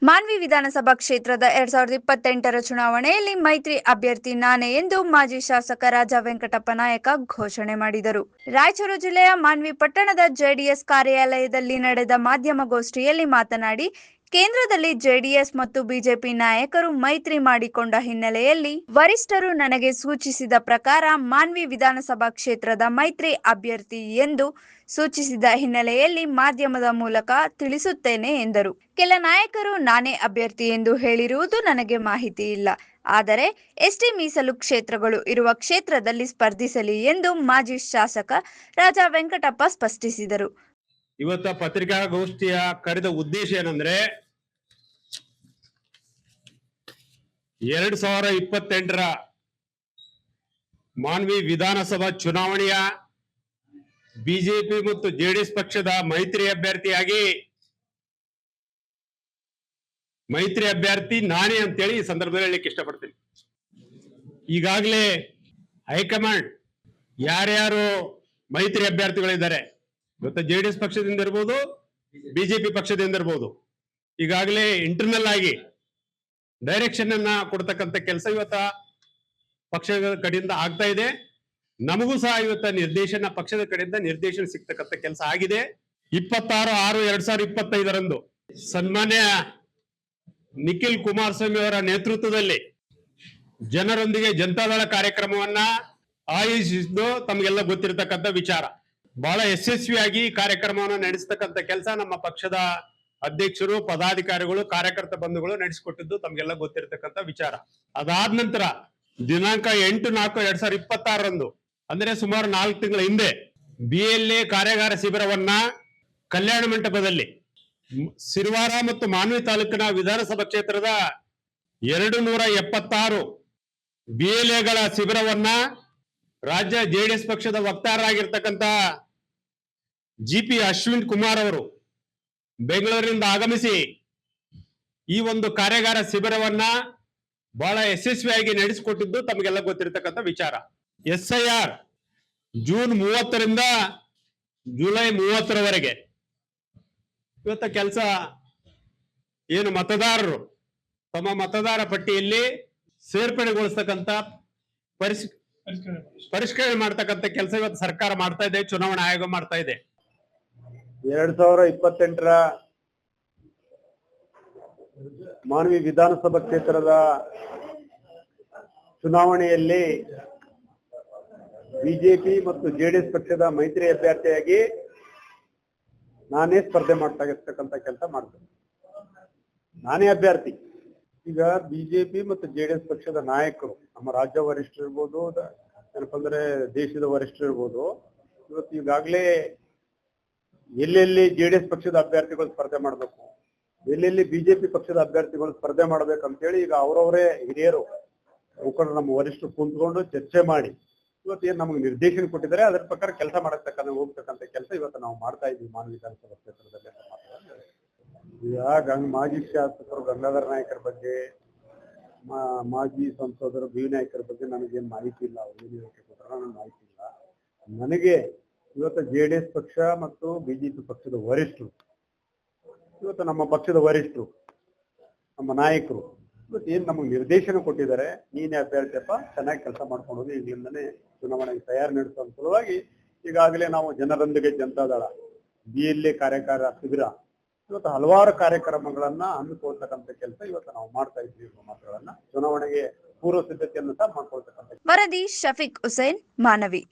ಮಾನ್ವಿ ವಿಧಾನಸಭಾ ಕ್ಷೇತ್ರದ 2028ರ ಚುನಾವಣೆಯಲ್ಲಿ ಮೈತ್ರಿ ಅಭ್ಯರ್ಥಿ ನಾನೇ ಎಂದು ಮಾಜಿ ಶಾಸಕ ರಾಜ ವೆಂಕಟಪ್ಪ ನಾಯಕ ಘೋಷಣೆ ಮಾಡಿದರು. ರಾಯಚೂರು ಜಿಲ್ಲೆಯ ಮಾನ್ವಿ ಪಟ್ಟಣದ ಜೆಡಿಎಸ್ ಕಾರ್ಯಾಲಯದಲ್ಲಿ ನಡೆದ ಮಾಧ್ಯಮಗೋಷ್ಠಿಯಲ್ಲಿ ಮಾತನಾಡಿ, ಕೇಂದ್ರದಲ್ಲಿ ಜೆಡಿಎಸ್ ಮತ್ತು ಬಿಜೆಪಿ ನಾಯಕರು ಮೈತ್ರಿ ಮಾಡಿಕೊಂಡ ಹಿನ್ನೆಲೆಯಲ್ಲಿ ವರಿಷ್ಠರು ನನಗೆ ಸೂಚಿಸಿದ ಪ್ರಕಾರ ಮಾನ್ವಿ ವಿಧಾನಸಭಾ ಕ್ಷೇತ್ರದ ಮೈತ್ರಿ ಅಭ್ಯರ್ಥಿ ಎಂದು ಸೂಚಿಸಿದ ಹಿನ್ನೆಲೆಯಲ್ಲಿ ಮಾಧ್ಯಮದ ಮೂಲಕ ತಿಳಿಸುತ್ತೇನೆ ಎಂದರು. ಕೆಲ ನಾಯಕರು ನಾನೇ ಅಭ್ಯರ್ಥಿ ಎಂದು ಹೇಳಿರುವುದು ನನಗೆ ಮಾಹಿತಿ ಇಲ್ಲ. ಆದರೆ ಎಸ್ಟಿ ಮೀಸಲು ಕ್ಷೇತ್ರಗಳು ಇರುವ ಕ್ಷೇತ್ರದಲ್ಲಿ ಸ್ಪರ್ಧಿಸಲಿ ಎಂದು ಮಾಜಿ ಶಾಸಕ ರಾಜ ವೆಂಕಟಪ್ಪ ಸ್ಪಷ್ಟಿಸಿದರು. ಇವತ್ತ ಪತ್ರಿಕಾಗೋಷ್ಠಿಯ ಕರೆದ ಉದ್ದೇಶ ಏನಂದ್ರೆ 2028ರ ಮಾನ್ವಿ ವಿಧಾನಸಭಾ ಚುನಾವಣೆಯ ಬಿಜೆಪಿ ಮತ್ತು ಜೆಡಿಎಸ್ ಪಕ್ಷದ ಮೈತ್ರಿ ಅಭ್ಯರ್ಥಿ ನಾನೇ ಅಂತೇಳಿ ಈ ಸಂದರ್ಭದಲ್ಲಿ ಹೇಳಲಿಕ್ಕೆ ಇಷ್ಟಪಡ್ತೀನಿ. ಈಗಾಗಲೇ ಹೈಕಮಾಂಡ್ ಯಾರ್ಯಾರು ಮೈತ್ರಿ ಅಭ್ಯರ್ಥಿಗಳಿದ್ದಾರೆ, ಇವತ್ತು ಜೆಡಿಎಸ್ ಪಕ್ಷದಿಂದ ಇರ್ಬೋದು, ಬಿಜೆಪಿ ಪಕ್ಷದಿಂದ ಇರ್ಬೋದು, ಈಗಾಗಲೇ ಇಂಟರ್ನಲ್ ಆಗಿ ಡೈರೆಕ್ಷನ್ ಅನ್ನ ಕೊಡ್ತಕ್ಕಂಥ ಕೆಲಸ ಇವತ್ತ ಪಕ್ಷದ ಕಡೆಯಿಂದ ಆಗ್ತಾ ಇದೆ. ನಮಗೂ ಸಹ ಇವತ್ತ ನಿರ್ದೇಶನ ಪಕ್ಷದ ಕಡೆಯಿಂದ ನಿರ್ದೇಶನ ಸಿಗ್ತಕ್ಕಂಥ ಕೆಲಸ ಆಗಿದೆ. 26/6/2025ರಂದು ಸನ್ಮಾನ್ಯ ನಿಖಿಲ್ ಕುಮಾರಸ್ವಾಮಿ ಅವರ ನೇತೃತ್ವದಲ್ಲಿ ಜನರೊಂದಿಗೆ ಜನತಾದಳ ಕಾರ್ಯಕ್ರಮವನ್ನ ಆಯೋಜಿಸಿದ್ದು ತಮಗೆಲ್ಲ ಗೊತ್ತಿರತಕ್ಕಂಥ ವಿಚಾರ. ಬಹಳ ಯಶಸ್ವಿಯಾಗಿ ಕಾರ್ಯಕ್ರಮವನ್ನು ನಡೆಸತಕ್ಕಂಥ ಕೆಲಸ ನಮ್ಮ ಪಕ್ಷದ ಅಧ್ಯಕ್ಷರು, ಪದಾಧಿಕಾರಿಗಳು, ಕಾರ್ಯಕರ್ತ ಬಂಧುಗಳು ನಡೆಸಿಕೊಟ್ಟಿದ್ದು ತಮಗೆಲ್ಲ ಗೊತ್ತಿರತಕ್ಕಂಥ ವಿಚಾರ. ಅದಾದ ನಂತರ ದಿನಾಂಕ 8/4/2026ರಂದು ಅಂದ್ರೆ ಸುಮಾರು 4 ತಿಂಗಳ ಹಿಂದೆ BLA ಕಾರ್ಯಾಗಾರ ಶಿಬಿರವನ್ನ ಕಲ್ಯಾಣ ಮಂಟಪದಲ್ಲಿ ಸಿರವಾರ ಮತ್ತು ಮಾನ್ವಿ ತಾಲೂಕಿನ ವಿಧಾನಸಭಾ ಕ್ಷೇತ್ರದ 276 BLAಗಳ ಶಿಬಿರವನ್ನ ರಾಜ್ಯ ಜೆಡಿಎಸ್ ಪಕ್ಷದ ವಕ್ತಾರರಾಗಿರ್ತಕ್ಕಂಥ GP ಅಶ್ವಿನ್ ಕುಮಾರ್ ಅವರು ಬೆಂಗಳೂರಿನಿಂದ ಆಗಮಿಸಿ ಈ ಒಂದು ಕಾರ್ಯಾಗಾರ ಶಿಬಿರವನ್ನ ಬಹಳ ಯಶಸ್ವಿಯಾಗಿ ನಡೆಸಿಕೊಟ್ಟಿದ್ದು ತಮಗೆಲ್ಲ ಗೊತ್ತಿರತಕ್ಕಂಥ ವಿಚಾರ. SIR ಜೂನ್ 30ರಿಂದ ಜುಲೈ 30ರವರೆಗೆ ಇವತ್ತ ಕೆಲಸ ಏನು ಮತದಾರರು ತಮ್ಮ ಮತದಾರ ಪಟ್ಟಿಯಲ್ಲಿ ಸೇರ್ಪಡೆಗೊಳಿಸ್ತಕ್ಕಂಥ ಪರಿಷ್ಕರಣೆ ಮಾಡ್ತಕ್ಕಂಥ ಕೆಲಸ ಇವತ್ತು ಸರ್ಕಾರ ಮಾಡ್ತಾ ಇದೆ, ಚುನಾವಣಾ ಆಯೋಗ ಮಾಡ್ತಾ ಇದೆ. 2028ರ ಮಾನ್ವಿ ವಿಧಾನಸಭಾ ಕ್ಷೇತ್ರದ ಚುನಾವಣೆಯಲ್ಲಿ ಬಿಜೆಪಿ ಮತ್ತು ಜೆಡಿಎಸ್ ಪಕ್ಷದ ಮೈತ್ರಿ ಅಭ್ಯರ್ಥಿಯಾಗಿ ನಾನೇ ಸ್ಪರ್ಧೆ ಮಾಡ್ತಾ ಇರ್ತಕ್ಕಂಥ ಕೆಲಸ ಮಾಡ್ತೇನೆ. ನಾನೇ ಅಭ್ಯರ್ಥಿ. ಈಗ ಬಿಜೆಪಿ ಮತ್ತು ಜೆಡಿಎಸ್ ಪಕ್ಷದ ನಾಯಕರು, ನಮ್ಮ ರಾಜ್ಯ ವರಿಷ್ಠರು ಇರ್ಬೋದು, ಏನಪ್ಪ ಅಂದ್ರೆ ದೇಶದ ವರಿಷ್ಠರು ಇರ್ಬೋದು, ಇವತ್ತು ಈಗಾಗಲೇ ಎಲ್ಲೆಲ್ಲಿ ಜೆಡಿಎಸ್ ಪಕ್ಷದ ಅಭ್ಯರ್ಥಿಗಳು ಸ್ಪರ್ಧೆ ಮಾಡಬೇಕು, ಎಲ್ಲೆಲ್ಲಿ ಬಿಜೆಪಿ ಪಕ್ಷದ ಅಭ್ಯರ್ಥಿಗಳು ಸ್ಪರ್ಧೆ ಮಾಡ್ಬೇಕಂತೇಳಿ ಈಗ ಅವರವರೇ ಹಿರಿಯರು ಮುಖಂಡರು ನಮ್ಮ ವರಿಷ್ಠರು ಕುಂತ್ಕೊಂಡು ಚರ್ಚೆ ಮಾಡಿ ಇವತ್ತು ಏನ್ ನಮಗೆ ನಿರ್ದೇಶನ ಕೊಟ್ಟಿದ್ದಾರೆ ಅದರ ಪ್ರಕಾರ ಕೆಲಸ ಹೋಗ್ತಕ್ಕಂಥ ಕೆಲಸ ಇವತ್ತು ನಾವು ಮಾಡ್ತಾ ಇದ್ದೀವಿ ಮಾನ್ವಿ ವಿಧಾನಸಭಾ ಕ್ಷೇತ್ರದಲ್ಲಿ. ಈಗ ಮಾಜಿ ಶಾಸಕರು ಗಂಗಾಧರ ನಾಯಕರ ಬಗ್ಗೆ, ಮಾಜಿ ಸಂಸದರು ಬಿ ನಾಯಕರ ಬಗ್ಗೆ ನನಗೇನು ಮಾಹಿತಿ ಇಲ್ಲ. ಅವ್ರು ಏನು ಹೇಳಿಕೆ ಕೊಟ್ಟರೆ ನನಗೆ ಮಾಹಿತಿ ಇಲ್ಲ. ನನಗೆ ಇವತ್ತು ಜೆಡಿಎಸ್ ಪಕ್ಷ ಮತ್ತು ಬಿಜೆಪಿ ಪಕ್ಷದ ವರಿಷ್ಠರು, ಇವತ್ತು ನಮ್ಮ ಪಕ್ಷದ ವರಿಷ್ಠರು, ನಮ್ಮ ನಾಯಕರು ಇವತ್ತು ಏನ್ ನಮಗೆ ನಿರ್ದೇಶನ ಕೊಟ್ಟಿದ್ದಾರೆ, ನೀನೇ ಅಭ್ಯರ್ಥಿಯಪ್ಪ, ಚೆನ್ನಾಗಿ ಕೆಲಸ ಮಾಡ್ಕೊಂಡು ಹೋಗಿ ಈಗಲಿಂದನೇ ಚುನಾವಣೆಗೆ ತಯಾರಿ ನಡೆಸುವ ಸಲುವಾಗಿ ಈಗಾಗಲೇ ನಾವು ಜನರೊಂದಿಗೆ ಜನತಾದಳ BLA ಕಾರ್ಯಾಗಾರ ಶಿಬಿರ ಇವತ್ತು ಹಲವಾರು ಕಾರ್ಯಕ್ರಮಗಳನ್ನ ಹಮ್ಮಿಕೊಳ್ತಕ್ಕಂಥ ಕೆಲಸ ಇವತ್ತು ನಾವು ಮಾಡ್ತಾ ಇದ್ದೀವಿ. ಮಾತುಗಳನ್ನ ಚುನಾವಣೆಗೆ ಪೂರ್ವ ಸಿದ್ಧತೆಯನ್ನು ಸಹ ಮಾಡ್ಕೊಳ್ತಕ್ಕಂಥ. ವರದಿ ಶಫೀಕ್ ಹುಸೇನ್, ಮಾನವಿ.